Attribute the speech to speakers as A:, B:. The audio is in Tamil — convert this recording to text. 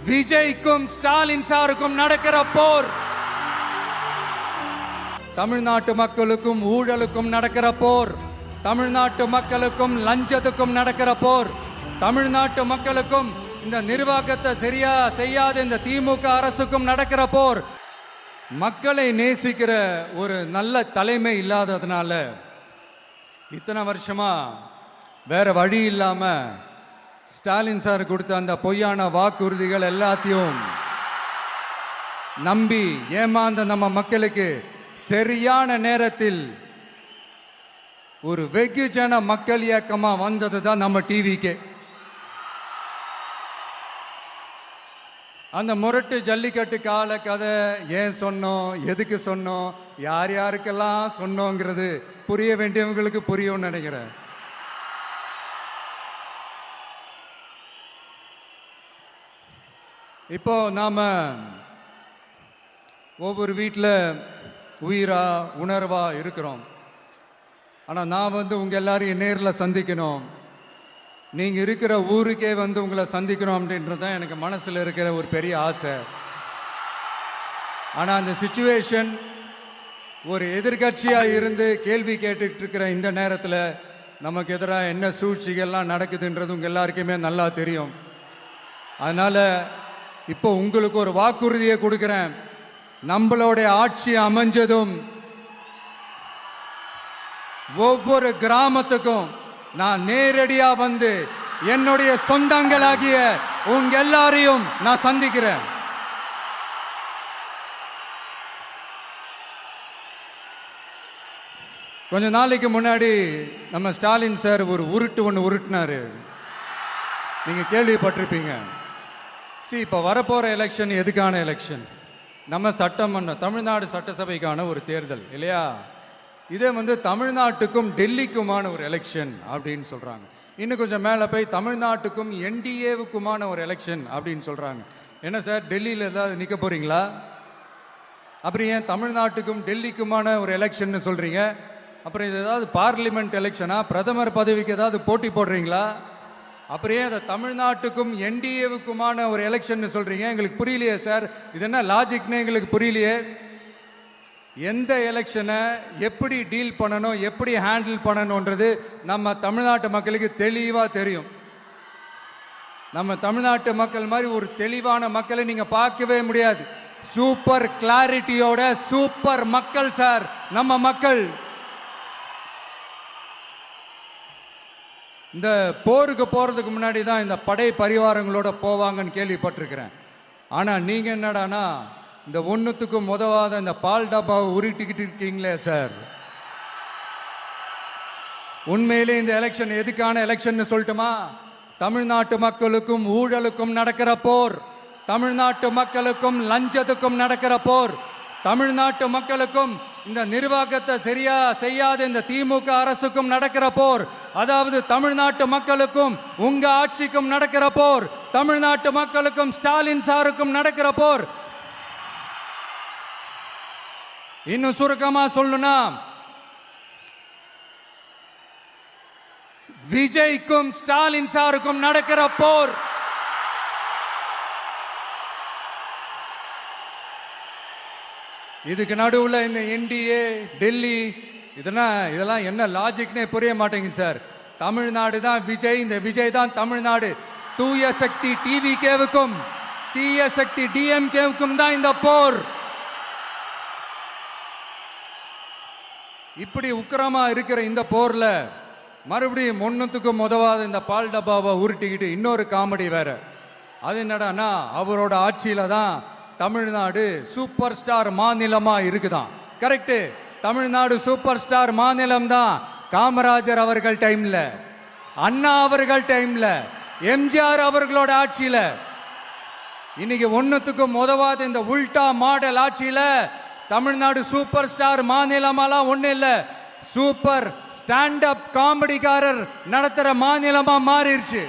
A: விஜய்க்கும் ஸ்டாலின் சாருக்கும் நடக்கிற போர், தமிழ்நாட்டு மக்களுக்கும் ஊழலுக்கும் நடக்கிற போர், தமிழ்நாட்டு மக்களுக்கும் லஞ்சத்துக்கும் நடக்கிற போர், தமிழ்நாட்டு மக்களுக்கும் இந்த நிர்வாகத்தை சரியா செய்யாத இந்த திமுக அரசுக்கும் நடக்கிற போர். மக்களை நேசிக்கிற ஒரு நல்ல தலைமை இல்லாததுனால இத்தனை வருஷமா வேற வழி இல்லாம ஸ்டாலின் சார் கொடுத்த அந்த பொய்யான வாக்குறுதிகள் எல்லாத்தையும் நம்பி ஏமாந்த நம்ம மக்களுக்கு சரியான நேரத்தில் ஒரு வெகுஜன மக்கள் இயக்கமா வந்தது தான் நம்ம டிவிக்கு. அந்த முரட்டு ஜல்லிக்கட்டு கால கதை ஏன் சொன்னோம், எதுக்கு சொன்னோம், யார் யாருக்கெல்லாம் சொன்னோங்கிறது புரிய வேண்டியவங்களுக்கு புரியும்னு நினைக்கிறேன். இப்போ நாம ஒவ்வொரு வீட்டில் உயிரா உணர்வா இருக்கிறோம். ஆனால் நான் உங்கள் எல்லாரையும் நேரில் சந்திக்கணும், நீங்கள் இருக்கிற ஊருக்கே உங்களை சந்திக்கணும் அப்படின்றது தான் எனக்கு மனசில் இருக்கிற ஒரு பெரிய ஆசை. ஆனால் அந்த சிச்சுவேஷன் ஒரு எதிர்கட்சியாக இருந்து கேள்வி கேட்டுட்டு இருக்கிற இந்த நேரத்தில் நமக்கு எதிராக என்ன சூழ்ச்சிகள்லாம் நடக்குதுன்றது உங்கள் எல்லாருக்குமே நல்லா தெரியும். அதனால் இப்போ உங்களுக்கு ஒரு வாக்குறுதியை கொடுக்குறேன். நம்மளுடைய ஆட்சி அமைஞ்சதும் ஒவ்வொரு கிராமத்துக்கும் நான் நேரடியா வந்து என்னுடைய சொந்தங்களாகிய உங்க எல்லாரையும் நான் சந்திக்கிறேன். கொஞ்ச நாளைக்கு முன்னாடி நம்ம ஸ்டாலின் சார் ஒரு ஒன்று உருட்டினாரு, நீங்க கேள்விப்பட்டிருப்பீங்க. இப்போ வரப்போற எலெக்ஷன் எதுக்கான எலெக்ஷன்? நம்ம சட்டமன்ற தமிழ்நாடு சட்டசபைக்கான ஒரு தேர்தல் இல்லையா? இதே தமிழ்நாட்டுக்கும் டெல்லிக்குமான ஒரு எலெக்ஷன் அப்படின்னு சொல்றாங்க. இன்னும் கொஞ்சம் மேலே போய் தமிழ்நாட்டுக்கும் என்டிஏவுக்குமான ஒரு எலெக்ஷன் அப்படின்னு சொல்றாங்க. என்ன சார், டெல்லியில் ஏதாவது நிற்க போறீங்களா? அப்புறம் ஏன் தமிழ்நாட்டுக்கும் டெல்லிக்குமான ஒரு எலெக்ஷன் சொல்றீங்க? அப்புறம் இது ஏதாவது பார்லிமெண்ட் எலெக்ஷனா? பிரதமர் பதவிக்கு ஏதாவது போட்டி போடுறீங்களா? அப்புறம் ஏன் அதை தமிழ்நாட்டுக்கும் என்டிஏவுக்குமான ஒரு எலெக்ஷன் சொல்றீங்க? எங்களுக்கு புரியலையே சார், இது என்ன லாஜிக்னு எங்களுக்கு புரியலையே. எந்த எலெக்ஷனை எப்படி டீல் பண்ணணும், எப்படி ஹேண்டில் பண்ணணுன்றது நம்ம தமிழ்நாட்டு மக்களுக்கு தெளிவாக தெரியும். நம்ம தமிழ்நாட்டு மக்கள் மாதிரி ஒரு தெளிவான மக்களை நீங்க பார்க்கவே முடியாது. சூப்பர் கிளாரிட்டியோட சூப்பர் மக்கள் சார் நம்ம மக்கள். இந்த போருக்கு போறதுக்கு முன்னாடி தான் இந்த படை பரிவாரங்களோட போவாங்கன்னு கேள்விப்பட்டிருக்கிறேன். ஆனா நீங்க என்னடானா இந்த ஒன்றுத்துக்கும் உதவாத இந்த பால் டப்பாவை உருட்டிக்கிட்டு இருக்கீங்களே சார். உண்மையிலே இந்த எலெக்ஷன் எதுக்கான எலெக்ஷன் சொல்லட்டுமா? தமிழ்நாட்டு மக்களுக்கும் ஊழலுக்கும் நடக்கிற போர், தமிழ்நாட்டு மக்களுக்கும் லஞ்சத்துக்கும் நடக்கிற போர், தமிழ்நாட்டு மக்களுக்கும் இந்த நிர்வாகத்தை சரியா செய்யாத இந்த திமுக அரசுக்கும் நடக்கிற போர், அதாவது தமிழ்நாட்டு மக்களுக்கும் உங்க ஆட்சிக்கும் நடக்கிற போர், தமிழ்நாட்டு மக்களுக்கும் ஸ்டாலின் சாருக்கும் நடக்கிற போர். இன்னும் சுருக்கமா சொல்லணும்னா, விஜய்க்கும் ஸ்டாலின் சாருக்கும் நடக்கிற போர். இதுக்கு நடுவுல இந்த என்டிஏ டெல்லி இதெல்லாம் என்ன லாஜிக்னே புரிய மாட்டேங்குது சார். தமிழ்நாடு தான் விஜய், இந்த விஜய் தான் தமிழ்நாடு. தூய சக்தி டிவிகேவுக்கும் தீய சக்தி டிஎம்கேவுக்கும் தான் இந்த போர். இப்படி உக்கிரமா இருக்கிற இந்த போர்ல மறுபடியும் ஒன்றுத்துக்கும் உதவாத இந்த பால் டப்பாவை உருட்டிக்கிட்டு இன்னொரு காமெடி வேற. அது என்னடானா, அவரோட ஆட்சியில தான் தமிழ்நாடு சூப்பர் ஸ்டார் மாநிலமா இருக்குதான். கரெக்ட், தமிழ்நாடு சூப்பர் ஸ்டார் மாநிலம் தான். காமராஜர் அவர்கள் டைம்ல, அண்ணா அவர்கள் டைம்ல, எம்ஜிஆர் அவர்களோட ஆட்சியில. இன்னைக்கு ஒன்னுத்துக்கும் உதவாத இந்த உல்டா மாடல் ஆட்சியில தமிழ்நாடு சூப்பர் ஸ்டார் மாநிலமாலாம் ஒண்ணு இல்ல, சூப்பர் ஸ்டாண்ட் அப் காமெடிக்காரர் நடத்துற மாநிலமா மாறிடுச்சு.